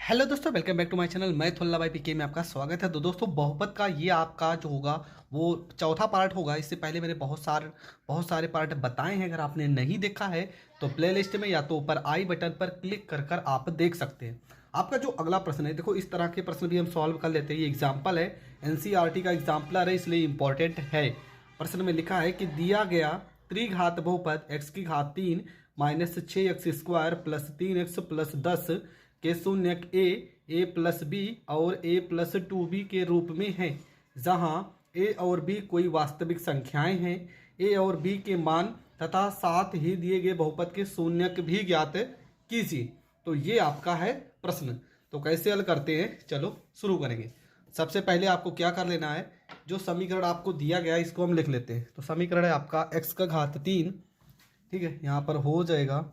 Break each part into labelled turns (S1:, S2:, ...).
S1: Hello दोस्तों, welcome back to my channel. मैं थोल्ला भाई पीके में आपका स्वागत है। तो दोस्तों, बहुपद का ये आपका जो होगा वो चौथा पार्ट होगा। इससे पहले मैंने बहुत सारे पार्ट बताए हैं। अगर आपने नहीं देखा है तो प्लेलिस्ट में या तो ऊपर आई बटन पर क्लिक कर कर आप देख सकते हैं। आपका जो अगला प्रश्न है, देखो इस तरह के प्रश्न भी हम सॉल्व कर लेते हैं। ये एग्जाम्पल है, एनसीईआरटी का एग्जाम्पलर है, इसलिए इंपॉर्टेंट है। प्रश्न में लिखा है कि दिया गया त्रिघात बहुपद x की घात 3 minus 6x² plus 3x plus 10 के शून्यक ए प्लस बी और ए प्लस 2b के रूप में है, जहां ए और बी कोई वास्तविक संख्याएं हैं। ए और बी के मान तथा साथ ही दिए गए बहुपद के शून्यक भी ज्ञात कीजिए। तो ये आपका है प्रश्न। तो कैसे हल करते हैं, चलो शुरू करेंगे। सबसे पहले आपको क्या कर लेना है, जो समीकरण आपको दिया गया है इसको हम लिख लेते हैं। तो समीकरण है आपका x का घात 3, ठीक है, यहाँ पर हो जाएगा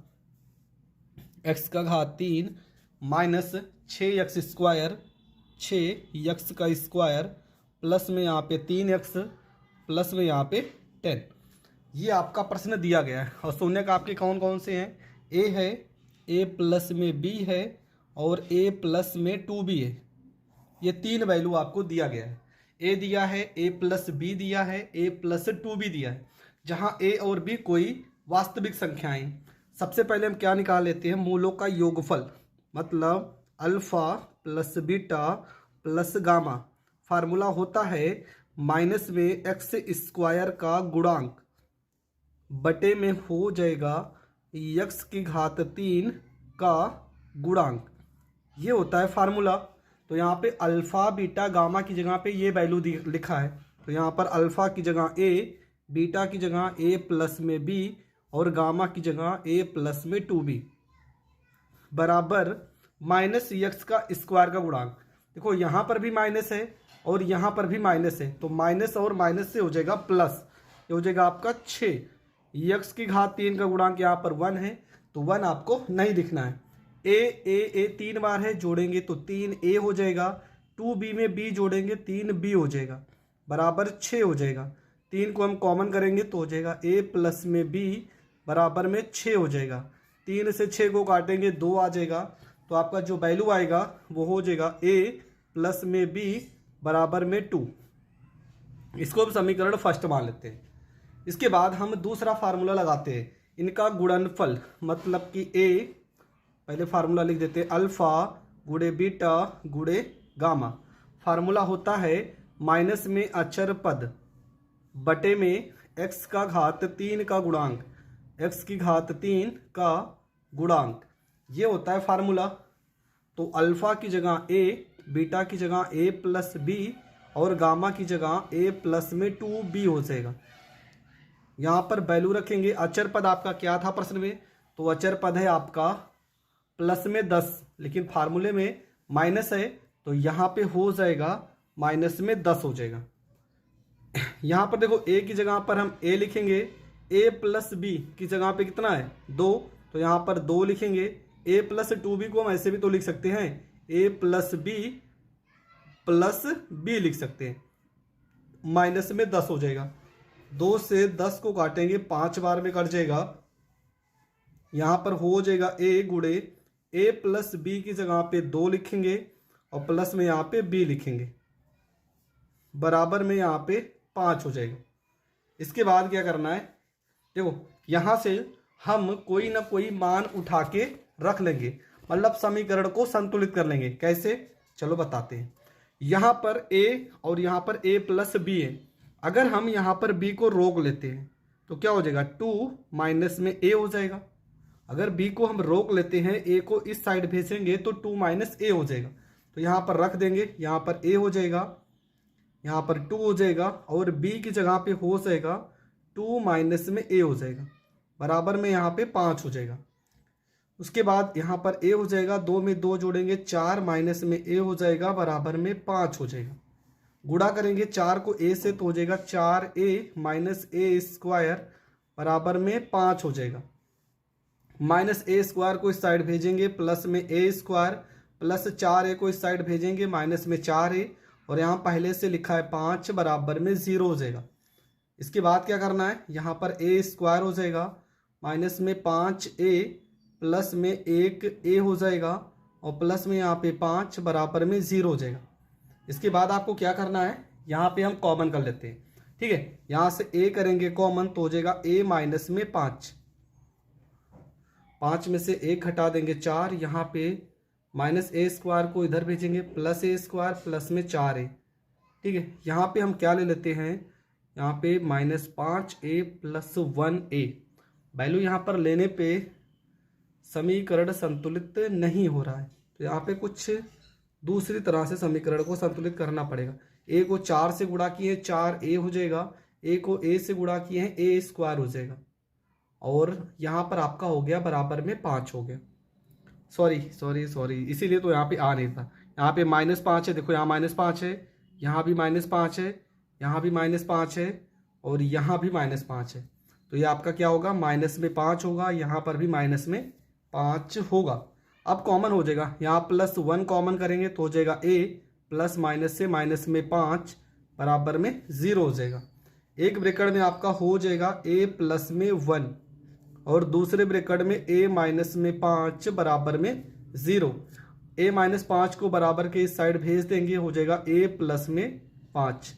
S1: x का घात 3 माइनस 6x² 6x का स्क्वायर प्लस में यहाँ पे 3x प्लस में यहाँ पे 10। ये आपका प्रश्न दिया गया है। और शून्य का आपके कौन कौन से हैं, a है, a प्लस में b है और a प्लस में 2b है। ये तीन वैल्यू आपको दिया गया है। a दिया है, a प्लस b दिया है, a प्लस 2b दिया है, जहाँ a और b कोई वास्तविक संख्याएं। सबसे पहले हम क्या निकाल लेते हैं, मूलों का योगफल, मतलब alpha plus beta plus gamma. Formula होता है माइनस में x² का गुणांक बटे में हो जाएगा x की घात 3 का गुणांक। ये होता है फार्मूला। तो यहाँ पे अल्फा बीटा गामा की जगह पे ये वैल्यू लिखा है। तो यहाँ पर अल्फा की जगह a, बीटा की जगह a प्लस में b और गामा की जगह a प्लस में 2b बराबर माइनस x का स्क्वायर का गुणांक। देखो यहाँ पर भी माइनस है और यहाँ पर भी माइनस है, तो माइनस और माइनस से हो जाएगा प्लस। ये हो जाएगा आपका 6। x की घात 3 का गुणांक यहाँ पर 1 है, तो 1 आपको नहीं दिखना है। ए 3 बार है, जोड़ेंगे तो 3a हो जाएगा। 2b में b जोड़ेंगे 3b हो जाएगा, बराबर 6 हो जाएगा। 3 को हम कॉमन करेंगे तो हो जाएगा a प्लस में b बराबर में 6 हो जाएगा। 3 से 6 को काटेंगे 2 आ जाएगा। तो आपका जो वैल्यू आएगा वो हो जाएगा a प्लस में b बराबर में 2। इसको हम समीकरण फर्स्ट मान लेते हैं। इसके बाद हम दूसरा फार्मूला लगाते हैं, इनका गुणनफल, मतलब कि a, पहले फार्मूला लिख देते हैं, अल्फा गुणे बीटा गुणे गामा। फार्मूला होता है माइनस में अचर पद बटे में x का घात 3 का गुणांक, x की घात 3 का गुणांक। ये होता है फार्मूला। तो अल्फा की जगह a, बीटा की जगह a प्लस b और गामा की जगह a प्लस में 2b हो जाएगा। यहाँ पर वैल्यू रखेंगे। अचर पद आपका क्या था प्रश्न में, तो अचर पद है आपका प्लस में 10, लेकिन फार्मूले में माइनस है, तो यहाँ पे हो जाएगा माइनस में 10 हो जाएगा। यहाँ पर देखो a की जगह पर हम a लिखेंगे, a प्लस b की जगह पे कितना है 2, तो यहाँ पर 2 लिखेंगे। a प्लस 2b को हम ऐसे भी तो लिख सकते हैं, a प्लस b लिख सकते हैं। माइनस में 10 हो जाएगा। 2 से 10 को काटेंगे 5 बार में कट जाएगा। यहाँ पर हो जाएगा a गुणे a प्लस b की जगह पे 2 लिखेंगे और प्लस में यहाँ पे b लिखेंगे, बराबर में यहाँ पे 5 हो जाएगा। इसके बाद क्या करना है, देखो यहाँ से हम कोई ना कोई मान उठा के रख लेंगे, मतलब समीकरण को संतुलित कर लेंगे। कैसे, चलो बताते हैं। यहाँ पर a और यहाँ पर a प्लस b है। अगर हम यहाँ पर b को रोक लेते हैं तो क्या हो जाएगा, 2 माइनस में a हो जाएगा। अगर b को हम रोक लेते हैं, a को इस साइड भेजेंगे तो 2 माइनस a हो जाएगा। तो यहाँ पर रख देंगे, यहाँ पर a हो जाएगा, यहाँ पर 2 हो जाएगा और b की जगह पे हो जाएगा 2 माइनस में a हो जाएगा, बराबर में यहाँ पे 5 हो जाएगा। उसके बाद यहाँ पर a हो जाएगा, 2 में 2 जोड़ेंगे 4 माइनस में a हो जाएगा, बराबर में 5 हो जाएगा। गुणा करेंगे 4 को a से तो हो जाएगा 4a माइनस a² बराबर में 5 हो जाएगा। माइनस a² को इस साइड भेजेंगे, प्लस में a² प्लस 4a को इस साइड भेजेंगे, माइनस में 4a, और यहाँ पहले से लिखा है 5 बराबर में 0 हो जाएगा। इसके बाद क्या करना है, यहाँ पर a² हो जाएगा, माइनस में 5a प्लस में 1a हो जाएगा, और प्लस में यहाँ पे 5 बराबर में 0 हो जाएगा। इसके बाद आपको क्या करना है, यहाँ पे हम कॉमन कर लेते हैं। ठीक है, यहाँ से a करेंगे कॉमन तो हो जाएगा a माइनस में 5, 5 में से 1 घटा देंगे 4, यहाँ पे माइनस ए स्क्वायर को इधर भेजेंगे प्लस ए स्क्वायर प्लस में 4a। ठीक है, यहाँ पे हम क्या ले लेते हैं, यहाँ पे -5a प्लस 1a। वैल्यू यहाँ पर लेने पे समीकरण संतुलित नहीं हो रहा है, तो यहाँ पे कुछ दूसरी तरह से समीकरण को संतुलित करना पड़ेगा। a को 4 से गुणा किए 4a हो जाएगा, a को a से गुणा किए हैं a स्क्वायर हो जाएगा, और यहाँ पर आपका हो गया बराबर में 5 हो गया। सॉरी, इसीलिए तो यहाँ पे आ नहीं था। यहाँ पे -5 है, देखो यहाँ -5 है, यहाँ भी -5 है, यहाँ भी -5 है, और यहाँ भी -5 है। तो ये आपका क्या होगा, माइनस में 5 होगा, यहाँ पर भी माइनस में 5 होगा। अब कॉमन हो जाएगा, यहाँ +1 कॉमन करेंगे तो हो जाएगा a, प्लस माइनस से माइनस में 5 बराबर में 0 हो जाएगा। एक ब्रैकेट में आपका हो जाएगा a प्लस में 1, और दूसरे ब्रैकेट में a माइनस में 5 बराबर में 0। a माइनस 5 को बराबर के इस साइड भेज देंगे, हो जाएगा a प्लस में 5।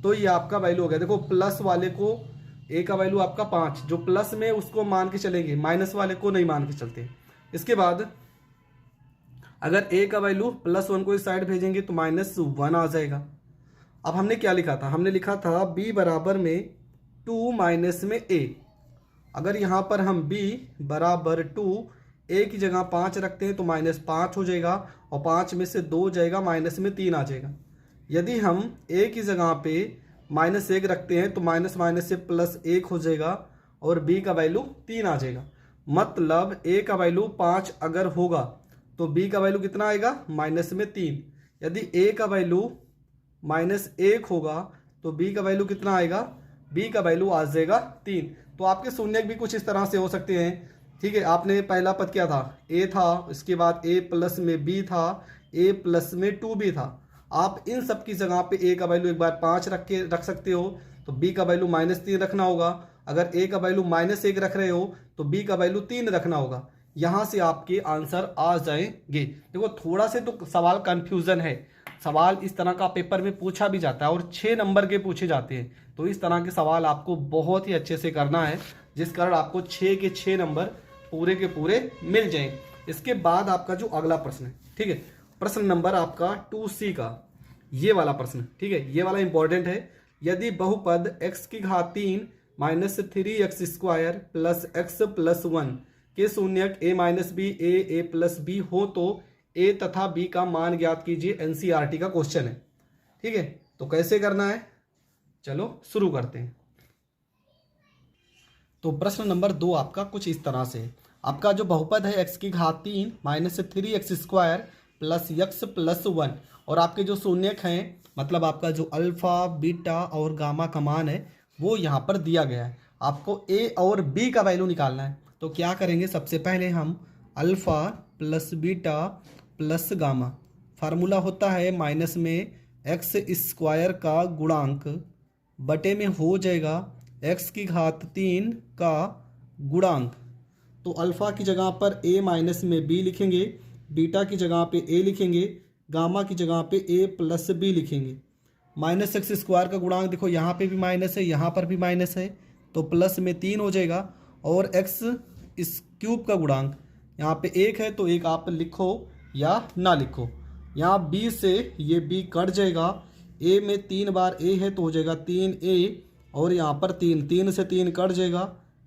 S1: तो ये आपका वैल्यू हो गया। देखो प्लस वाले को a का वैल्यू आपका 5, जो प्लस में उसको मान के चलेंगे, माइनस वाले को नहीं मान के चलते। इसके बाद अगर a का वैल्यू +1 को इस साइड भेजेंगे तो -1 आ जाएगा। अब हमने क्या लिखा था, हमने लिखा था b बराबर में 2 माइनस में a। अगर यहाँ पर हम b बराबर 2, a की जगह 5 रखते हैं तो -5 हो जाएगा, और 5 में से 2 जाएगा, माइनस में 3 आ जाएगा। यदि हम a की जगह पे -1 रखते हैं तो माइनस माइनस से +1 हो जाएगा, और b का वैल्यू 3 आ जाएगा। मतलब a का वैल्यू 5 अगर होगा तो b का वैल्यू कितना आएगा, माइनस में 3। यदि a का वैल्यू -1 होगा तो b का वैल्यू कितना आएगा, b का वैल्यू आ जाएगा 3। तो आपके शून्य भी कुछ इस तरह से हो सकते हैं। ठीक है, आपने पहला पद क्या था, a था, इसके बाद a प्लस में b था, a प्लस में 2b था। आप इन सब की जगह पे a का वैल्यू एक बार 5 रख सकते हो, तो b का वैल्यू -3 रखना होगा। अगर a का वैल्यू -1 रख रहे हो तो b का वैल्यू 3 रखना होगा। यहाँ से आपके आंसर आ जाएंगे। देखो थोड़ा से तो सवाल कंफ्यूजन है, सवाल इस तरह का पेपर में पूछा भी जाता है और 6 नंबर के पूछे जाते हैं। तो इस तरह के सवाल आपको बहुत ही अच्छे से करना है, जिस कारण आपको 6 के 6 नंबर पूरे के पूरे मिल जाएंगे। इसके बाद आपका जो अगला प्रश्न है, ठीक है, प्रश्न नंबर आपका 2C का ये वाला प्रश्न, ठीक है, ये वाला इंपॉर्टेंट है। यदि बहुपद x की घात 3 -3x square plus x plus 1 के शून्यक a minus B a plus B हो तो a तथा b का मान ज्ञात कीजिए। NCERT का क्वेश्चन है। ठीक है, तो कैसे करना है, चलो शुरू करते हैं। तो प्रश्न नंबर 2 आपका कुछ इस तरह से, आपका जो बहुपद है x की घात 3 -3x square plus x plus 1, और आपके जो शून्यक हैं मतलब आपका जो अल्फा बीटा और गामा का मान है वो यहाँ पर दिया गया है। आपको a और b का वैल्यू निकालना है। तो क्या करेंगे, सबसे पहले हम alpha plus beta plus gamma, formula होता है माइनस में x स्क्वायर का गुणांक बटे में हो जाएगा x की घात 3 का गुणांक। तो अल्फ़ा की जगह पर a माइनस में b लिखेंगे, बीटा की जगह पे a लिखेंगे, गामा की जगह पे a प्लस b लिखेंगे। माइनस एक्स स्क्वायर का गुणांक देखो यहाँ पे भी माइनस है, यहाँ पर भी माइनस है, तो प्लस में 3 हो जाएगा। और x इस क्यूब का गुणांक यहाँ पे 1 है, तो 1 आप लिखो या ना लिखो। यहाँ b से ये b कट जाएगा, a में 3 बार a है तो हो जाएगा 3a, और यहाँ पर 3 से 3 कट जाएगा,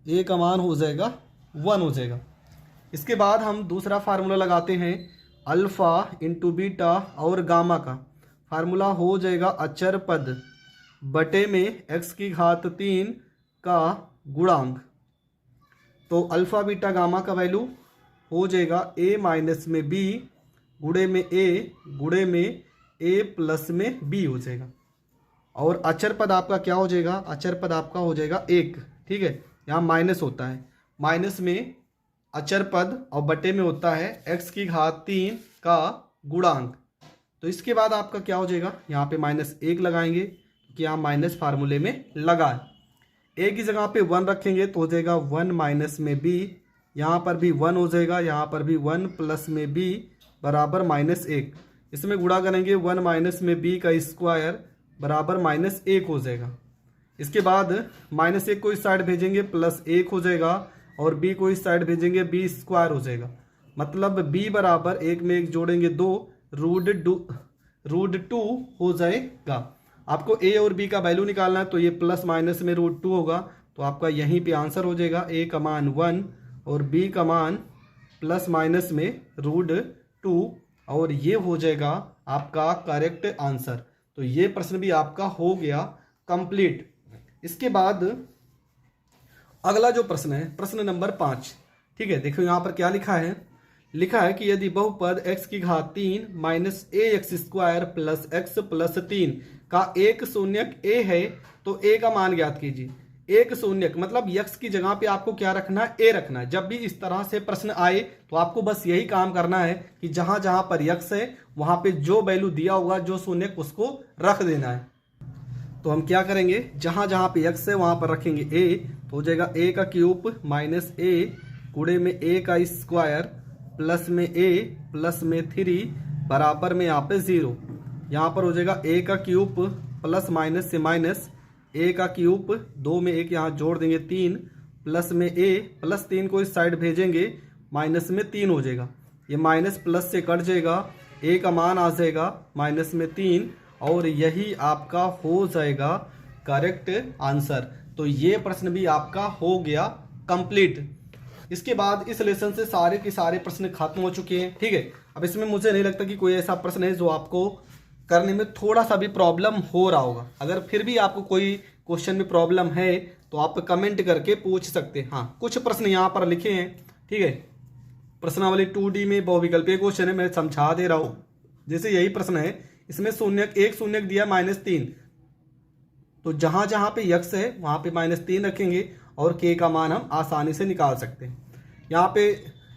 S1: a का मान हो जाएगा 1 हो जाएगा। इसके बाद हम दूसरा फार्मूला लगाते हैं, अल्फ़ा इंटू बीटा और गामा का फार्मूला हो जाएगा अचर पद बटे में x की घात 3 का गुणांक। तो अल्फ़ा बीटा गामा का वैल्यू हो जाएगा a माइनस में b गुणे में a गुणे में a प्लस में b हो जाएगा। और अचर पद आपका क्या हो जाएगा, अचर पद आपका हो जाएगा 1। ठीक है, यहाँ माइनस होता है, माइनस में अचर पद और बटे में होता है x की घात 3 का गुणांक। तो इसके बाद आपका क्या हो जाएगा, यहाँ पे -1 लगाएंगे कि यहाँ माइनस फार्मूले में लगा है। a की जगह पे 1 रखेंगे तो हो जाएगा 1 माइनस में b, यहाँ पर भी 1 हो जाएगा, यहाँ पर भी 1 प्लस में b बराबर -1। इसमें गुणा करेंगे 1 माइनस में b का स्क्वायर बराबर -1 हो जाएगा। इसके बाद -1 को इस साइड भेजेंगे +1 हो जाएगा और b को इस साइड भेजेंगे b स्क्वायर हो जाएगा। मतलब b बराबर 1 में 1 जोड़ेंगे 2 √2 हो जाएगा। आपको a और b का वैल्यू निकालना है तो ये प्लस माइनस में √2 होगा, तो आपका यहीं पे आंसर हो जाएगा a का मान 1 और b का मान प्लस माइनस में √2 और ये हो जाएगा आपका करेक्ट आंसर। तो ये प्रश्न भी आपका हो गया कंप्लीट। इसके बाद अगला जो प्रश्न है प्रश्न नंबर 5। ठीक है, देखो यहाँ पर क्या लिखा है। लिखा है कि यदि बहुपद x की घात 3 minus ax square plus x plus 3 का एक शून्यक a है तो a का मान ज्ञात कीजिए। एक शून्यक मतलब x की जगह पे आपको क्या रखना है, a रखना है। जब भी इस तरह से प्रश्न आए तो आपको बस यही काम करना है कि जहां जहां पर x है वहां पे जो वैल्यू दिया होगा, जो शून्यक, उसको रख देना है। तो हम क्या करेंगे, जहां जहां पे x है वहां पर रखेंगे a, तो हो जाएगा a का क्यूब माइनस a गुणे में a का स्क्वायर प्लस में a प्लस में 3 बराबर में यहाँ पे 0। यहाँ पर हो जाएगा a का क्यूब प्लस माइनस से माइनस a का क्यूब 2 में 1 यहाँ जोड़ देंगे 3 प्लस में a प्लस 3 को इस साइड भेजेंगे माइनस में 3 हो जाएगा। ये माइनस प्लस से कट जाएगा, a का मान आ जाएगा माइनस में 3 और यही आपका हो जाएगा करेक्ट आंसर। तो ये प्रश्न भी आपका हो गया कंप्लीट। इसके बाद इस लेसन से सारे के सारे प्रश्न खत्म हो चुके हैं। ठीक है, अब इसमें मुझे नहीं लगता कि कोई ऐसा प्रश्न है जो आपको करने में थोड़ा सा भी प्रॉब्लम हो रहा होगा। अगर फिर भी आपको कोई क्वेश्चन में प्रॉब्लम है तो आप कमेंट करके पूछ सकते हैं। हाँ, कुछ प्रश्न यहाँ पर लिखे हैं। ठीक है, प्रश्नावली 2D में बहुविकल्पीय क्वेश्चन है, मैं समझा दे रहा हूँ। जैसे यही प्रश्न है, इसमें शून्यक एक शून्यक दिया -3, तो जहां जहां पे x है वहां पे -3 रखेंगे और k का मान हम आसानी से निकाल सकते हैं। यहाँ पे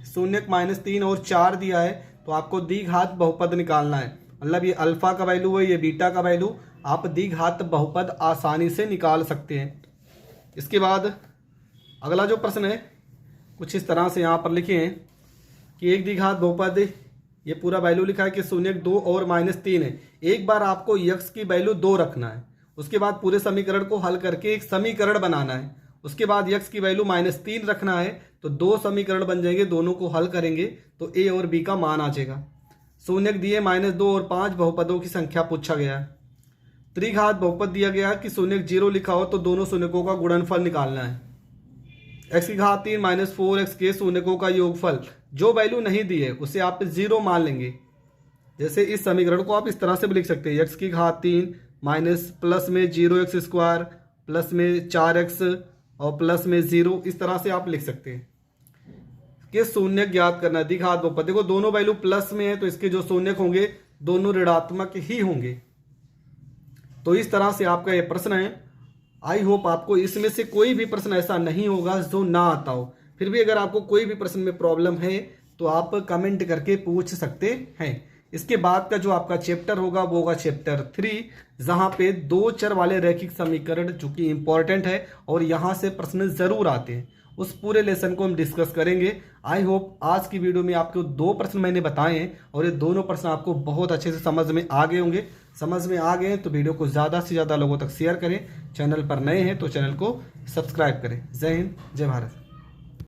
S1: शून्यक -3 और 4 दिया है तो आपको द्विघात बहुपद निकालना है। मतलब ये अल्फा का वैल्यू है, ये बीटा का वैल्यू, आप द्विघात बहुपद आसानी से निकाल सकते हैं। इसके बाद अगला जो प्रश्न है कुछ इस तरह से यहाँ पर लिखे हैं कि एक द्विघात बहुपद, ये पूरा वैल्यू लिखा है कि शून्यक 2 और -3 है। एक बार आपको x की वैल्यू 2 रखना है, उसके बाद पूरे समीकरण को हल करके एक समीकरण बनाना है। उसके बाद x की वैल्यू -3 रखना है, तो 2 समीकरण बन जाएंगे, दोनों को हल करेंगे तो a और b का मान आ जाएगा। शून्यक दिए -2 और 5 बहुपदों की संख्या पूछा गया है। त्रिघात बहुपद दिया गया कि शून्यक 0 लिखा हो तो दोनों शून्यकों का गुणनफल निकालना है। x की घात 3 -4x के शून्यकों का योगफल, जो वैल्यू नहीं दी है उसे आप 0 मान लेंगे। जैसे इस समीकरण को आप इस तरह से भी लिख सकते हैं, x की घात 3 माइनस प्लस में 0x स्क्वायर प्लस में 4x और प्लस में 0, इस तरह से आप लिख सकते हैं कि शून्यक ज्ञात करना है द्विघात बहुपद। देखो दोनों वैल्यू प्लस में है तो इसके जो शून्यक होंगे दोनों ऋणात्मक ही होंगे। तो इस तरह से आपका ये प्रश्न है। आई होप आपको इसमें से कोई भी प्रश्न ऐसा नहीं होगा जो ना आता हो। फिर भी अगर आपको कोई भी प्रश्न में प्रॉब्लम है तो आप कमेंट करके पूछ सकते हैं। इसके बाद का जो आपका चैप्टर होगा वो होगा चैप्टर 3, जहां पे 2 चर वाले रैखिक समीकरण जो कि इंपॉर्टेंट है और यहां से प्रश्न जरूर आते हैं, उस पूरे लेसन को हम डिस्कस करेंगे। आई होप आज की वीडियो में आपको 2 प्रश्न मैंने बताए हैं और ये दोनों प्रश्न आपको बहुत अच्छे से समझ में आ गए होंगे। समझ में आ गए हैं तो वीडियो को ज़्यादा से ज़्यादा लोगों तक शेयर करें। चैनल पर नए हैं तो चैनल को सब्सक्राइब करें। जय हिंद, जय भारत।